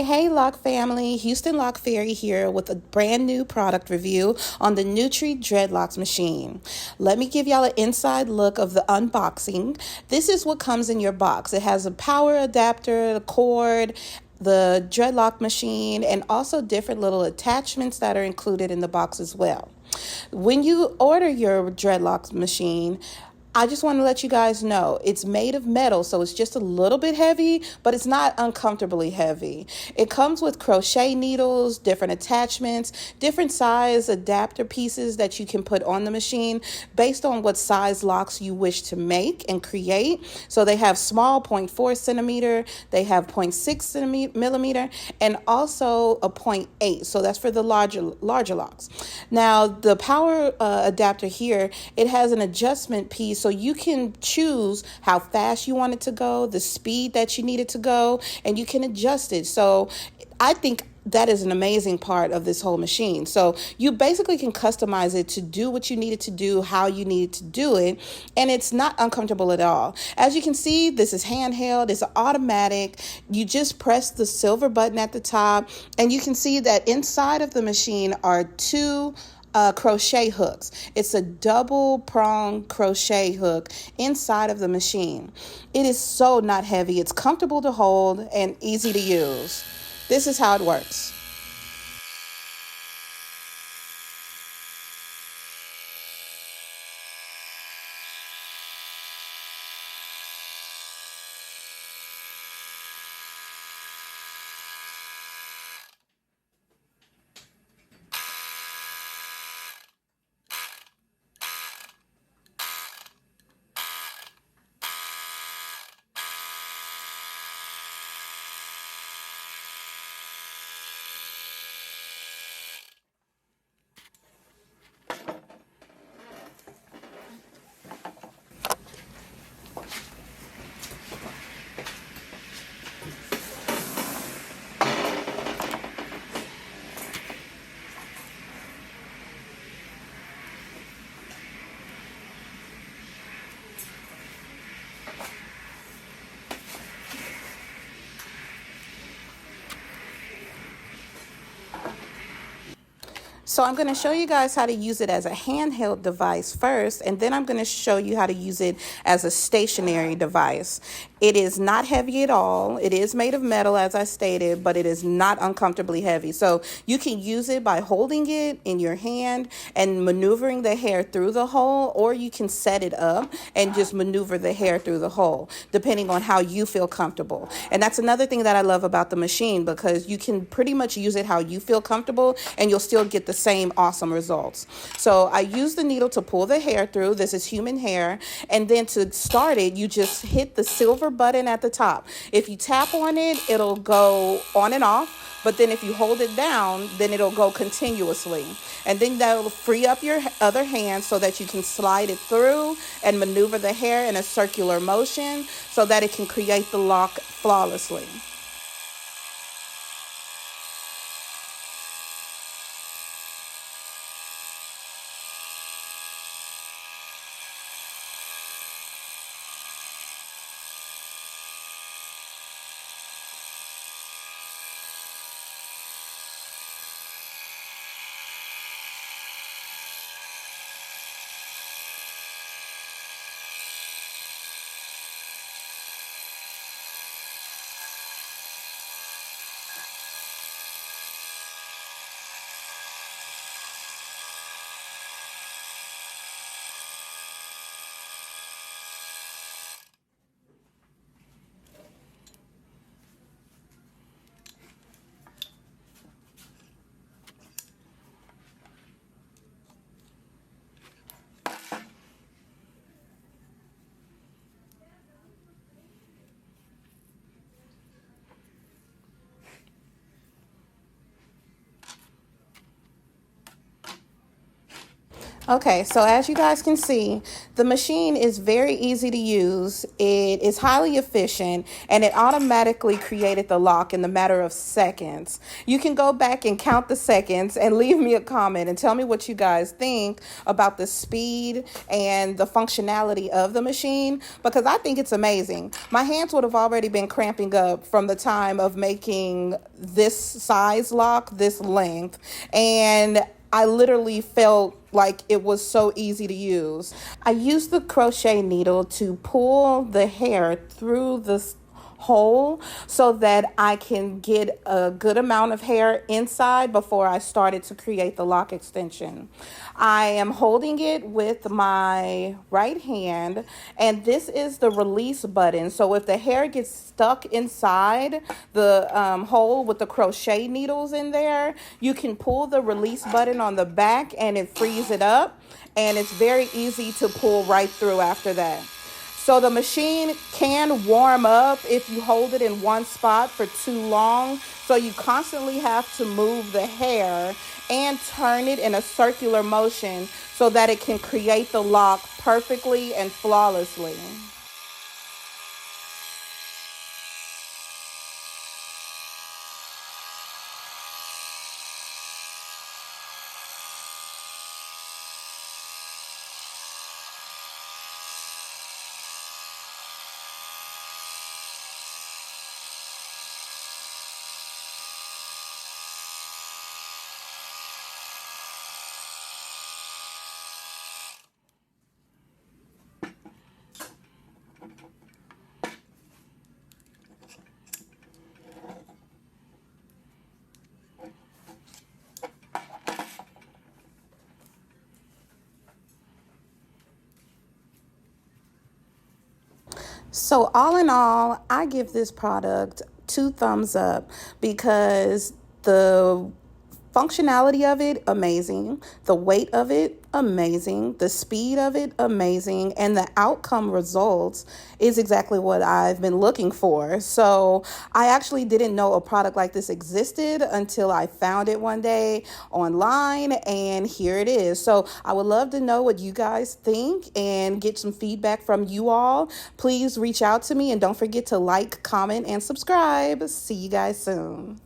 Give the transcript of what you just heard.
Hey, Loc family. Houston Loc Fairy here with a brand new product review on the NEWTRY Dreadlocks Machine. Let me give y'all an inside look of the unboxing. This is what comes in your box. It has a power adapter, a cord, the dreadlock machine, and also different little attachments that are included in the box as well. When you order your dreadlocks machine, I just want to let you guys know it's made of metal, so it's just a little bit heavy, but it's not uncomfortably heavy. It comes with crochet needles, different attachments, different size adapter pieces that you can put on the machine based on what size locks you wish to make and create. So they have small 0.4 centimeter, they have 0.6 millimeter, and also a 0.8. So that's for the larger locks. Now the power adapter here, it has an adjustment piece, so you can choose how fast you want it to go, the speed that you need it to go, and you can adjust it. So I think that is an amazing part of this whole machine. So you basically can customize it to do what you need it to do, how you need to do it, and it's not uncomfortable at all. As you can see, this is handheld, it's automatic. You just press the silver button at the top, and you can see that inside of the machine are two crochet hooks. It's a double prong crochet hook inside of the machine. It is so not heavy. It's comfortable to hold and easy to use. This is how it works. So I'm going to show you guys how to use it as a handheld device first, and then I'm going to show you how to use it as a stationary device. It is not heavy at all. It is made of metal, as I stated, but it is not uncomfortably heavy. So you can use it by holding it in your hand and maneuvering the hair through the hole, or you can set it up and just maneuver the hair through the hole, depending on how you feel comfortable. And that's another thing that I love about the machine, because you can pretty much use it how you feel comfortable and you'll still get the same awesome results. So I use the needle to pull the hair through. This is human hair. And then to start it, you just hit the silver button at the top. If you tap on it, it'll go on and off. But then if you hold it down, then it'll go continuously. And then that'll free up your other hand so that you can slide it through and maneuver the hair in a circular motion so that it can create the lock flawlessly. Okay, so as you guys can see, the machine is very easy to use. It is highly efficient and it automatically created the lock in the matter of seconds. You can go back and count the seconds and leave me a comment and tell me what you guys think about the speed and the functionality of the machine, because I think it's amazing. My hands would have already been cramping up from the time of making this size lock, this length, and I literally felt like it was so easy to use. I used the crochet needle to pull the hair through the hole so that I can get a good amount of hair inside before I started to create the lock extension. I am holding it with my right hand, and this is the release button. So if the hair gets stuck inside the hole with the crochet needles in there, you can pull the release button on the back and it frees it up, and it's very easy to pull right through after that. So the machine can warm up if you hold it in one spot for too long. So you constantly have to move the hair and turn it in a circular motion so that it can create the lock perfectly and flawlessly. So all in all, I give this product 2 thumbs up because the functionality of it, amazing. The weight of it, amazing. The speed of it, amazing. And the outcome results is exactly what I've been looking for. So I actually didn't know a product like this existed until I found it one day online, and here it is. So I would love to know what you guys think and get some feedback from you all. Please reach out to me and don't forget to like, comment, and subscribe. See you guys soon.